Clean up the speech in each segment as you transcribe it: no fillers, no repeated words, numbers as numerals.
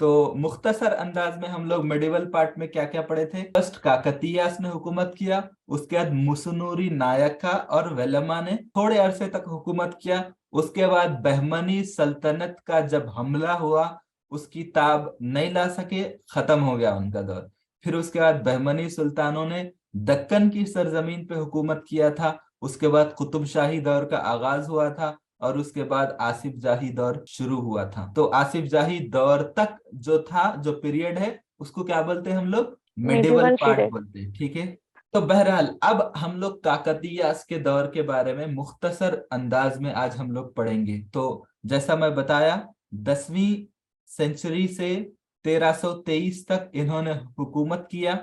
तो मुख्तसर अंदाज में हम लोग मेडिवल पार्ट में क्या क्या पढ़े थे। फर्स्ट काकतीयास ने हुकूमत किया, उसके बाद मुसनूरी नायका और वेलमा ने थोड़े अरसे तक हुकूमत किया। उसके बाद बहमनी सल्तनत का जब हमला हुआ, उसकी ताब नहीं ला सके, खत्म हो गया उनका दौर। फिर उसके बाद बहमनी सुल्तानों ने दक्कन की सरजमीन पे हुकूमत किया था। उसके बाद कुतुब शाही दौर का आगाज हुआ था, और उसके बाद आसिफ जाही दौर शुरू हुआ था। तो आसिफ जाही दौर तक जो था, जो पीरियड है, उसको क्या बोलते हैं हम लोग? Medieval medieval part period. बोलते हैं, ठीक है। तो बहरहाल अब हम लोग काकतीयास के दौर के बारे में मुख्तसर अंदाज में आज हम लोग पढ़ेंगे। तो जैसा मैं बताया, 10वीं सेंचुरी से 1323 तक इन्होंने हुकूमत किया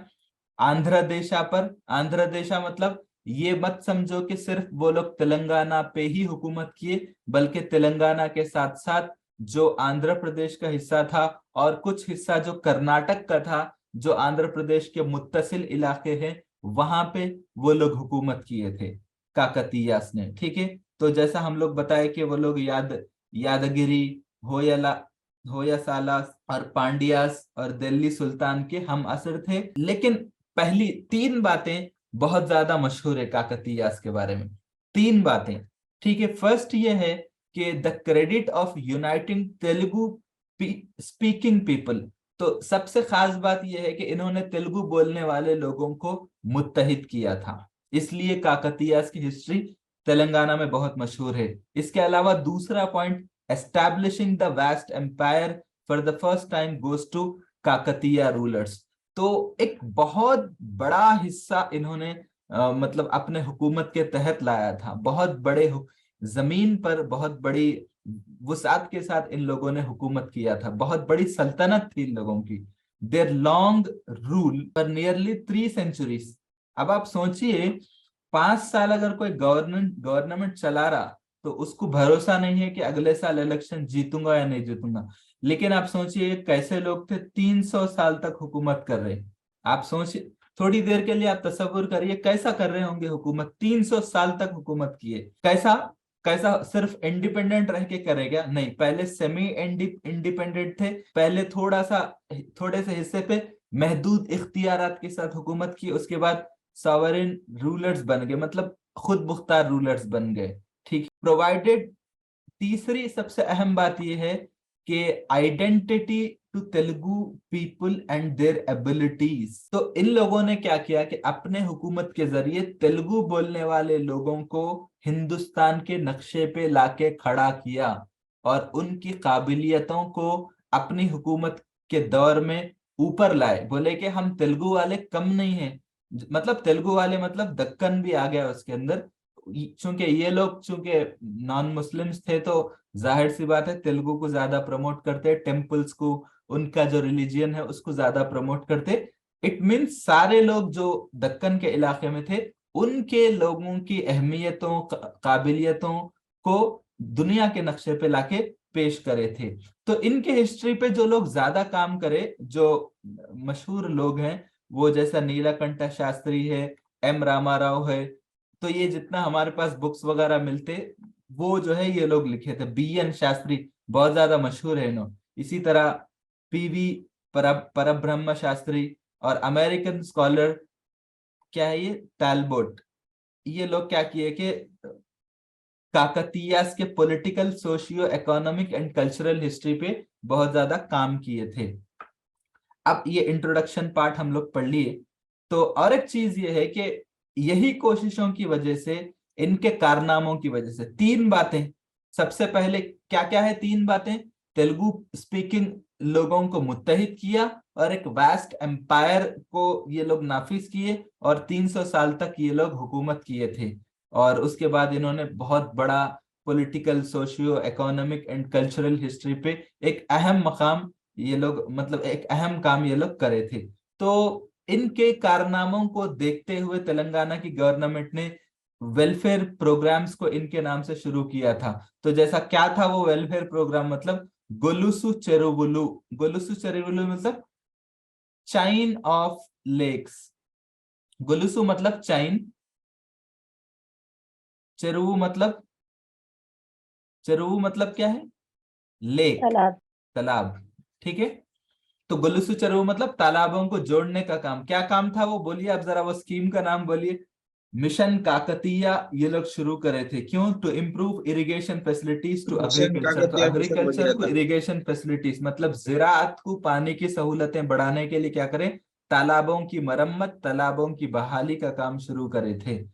आंध्र देशा पर। आंध्र देशा मतलब ये मत समझो कि सिर्फ वो लोग तेलंगाना पे ही हुकूमत किए, बल्कि तेलंगाना के साथ साथ जो आंध्र प्रदेश का हिस्सा था और कुछ हिस्सा जो कर्नाटक का था, जो आंध्र प्रदेश के मुत्तसिल इलाके हैं, वहां पे वो लोग हुकूमत किए थे काकतीयास ने, ठीक है। तो जैसा हम लोग बताए कि वो लोग यादगिरी, होयला होयसालास और पांड्यास और दिल्ली सुल्तान के हम असर थे। लेकिन पहली तीन बातें बहुत ज्यादा मशहूर है काकतीयास के बारे में। तीन बातें, ठीक है। फर्स्ट ये है कि the credit of uniting Telugu speaking people. तो सबसे खास बात यह है कि इन्होंने तेलुगु बोलने वाले लोगों को मुत्तहिद किया था, इसलिए काकतीयास की हिस्ट्री तेलंगाना में बहुत मशहूर है। इसके अलावा दूसरा point, establishing the vast empire for the first time goes to Kakatiya rulers. तो एक बहुत बड़ा हिस्सा इन्होंने मतलब अपने हुकूमत के तहत लाया था। बहुत बड़े जमीन पर बहुत बड़ी वुसात के साथ इन लोगों ने हुकूमत किया था, बहुत बड़ी सल्तनत थी इन लोगों की। Their long rule for nearly 3 centuries. अब आप सोचिए, 5 साल अगर कोई गवर्नमेंट गवर्नमेंट चला रहा, तो उसको भरोसा नहीं है कि अगले साल इलेक्शन जीतूंगा या नहीं जीतूंगा। लेकिन आप सोचिए कैसे लोग थे, 300 साल तक हुकूमत कर रहे। आप सोचिए, थोड़ी देर के लिए आप तसव्वुर करिए कैसा कर रहे होंगे हुकूमत, 300 साल तक हुकूमत किए। कैसा कैसा सिर्फ इंडिपेंडेंट रह के करेगा? नहीं, पहले सेमी इंडिपेंडेंट थे, पहले थोड़े से हिस्से पे महदूद इख्तियारात के साथ हुकूमत की। उसके बाद सॉवरेन रूलर्स बन गए, मतलब खुद मुख्तार रूलर्स बन गए, ठीक। प्रोवाइडेड, तीसरी सबसे अहम बात यह है कि identity to Telugu people and their abilities. तो इन लोगों ने क्या किया कि अपने हुकूमत के जरिए तेलुगु बोलने वाले लोगों को हिंदुस्तान के नक्शे पे लाके खड़ा किया, और उनकी काबिलियतों को अपनी हुकूमत के दौर में ऊपर लाए। बोले कि हम तेलुगु वाले कम नहीं हैं, मतलब तेलुगु वाले मतलब दक्कन भी आ गया उसके अंदर। चूंकि ये लोग चूंकि नॉन मुस्लिम्स थे, तो जाहिर सी बात है तेलुगु को ज्यादा प्रमोट करते, टेम्पल्स को, उनका जो रिलीजियन है उसको ज्यादा प्रमोट करते। इट मीन्स सारे लोग जो दक्कन के इलाके में थे, उनके लोगों की अहमियतों काबिलियतों को दुनिया के नक्शे पे लाके पेश करे थे। तो इनके हिस्ट्री पे जो लोग ज्यादा काम करे, जो मशहूर लोग हैं, वो जैसा नीलकंठ शास्त्री है, एम रामा राव है। तो ये जितना हमारे पास बुक्स वगैरह मिलते, वो जो है ये लोग लिखे थे। बी एन शास्त्री बहुत ज्यादा मशहूर है इन्हों। इसी तरह पीवी परब्रह्म शास्त्री, और अमेरिकन स्कॉलर क्या है ये, टैलबोट। ये लोग क्या किए कि काकतीयास के political, socio economic and cultural history पे बहुत ज्यादा काम किए थे। अब ये इंट्रोडक्शन पार्ट हम लोग पढ़ लिए। तो और एक चीज ये है कि यही कोशिशों की वजह से, इनके कारनामों की वजह से, तीन बातें। सबसे पहले क्या क्या है तीन बातें? तेलुगु स्पीकिंग लोगों को मुत्तहिद किया, और एक वास्ट एम्पायर को ये लोग नाफिज किए, और 300 साल तक ये लोग हुकूमत किए थे। और उसके बाद इन्होंने बहुत बड़ा political, socio economic and cultural history पे एक अहम मकाम, ये लोग मतलब एक अहम काम ये लोग करे थे। तो इनके कारनामों को देखते हुए तेलंगाना की गवर्नमेंट ने वेलफेयर प्रोग्राम्स को इनके नाम से शुरू किया था। तो जैसा क्या था वो वेलफेयर प्रोग्राम, मतलब गोलुसु चेरुवुलु। गोलुसु चेरुवुलु मतलब चाइन ऑफ लेक्स। गोलुसु मतलब चाइन, चेरुवु मतलब, चेरुवु मतलब क्या है? लेक, तालाब। तालाब, ठीक है। तो गुलसु चरवो मतलब तालाबों को जोड़ने का काम। क्या काम था वो बोलिए आप जरा, वो स्कीम का नाम बोलिए। मिशन काकतीया ये लोग शुरू करे थे। क्यों? To improve irrigation facilities to mission agriculture. तो काकतीय मिशन एग्रीकल्चर को भगीरथ। इरिगेशन फैसिलिटीज मतलब ज़राअत को पानी की सहूलतें बढ़ाने के लिए क्या करें? तालाबों की मरम्मत, तालाबों की बहाली का काम शुरू करे थे।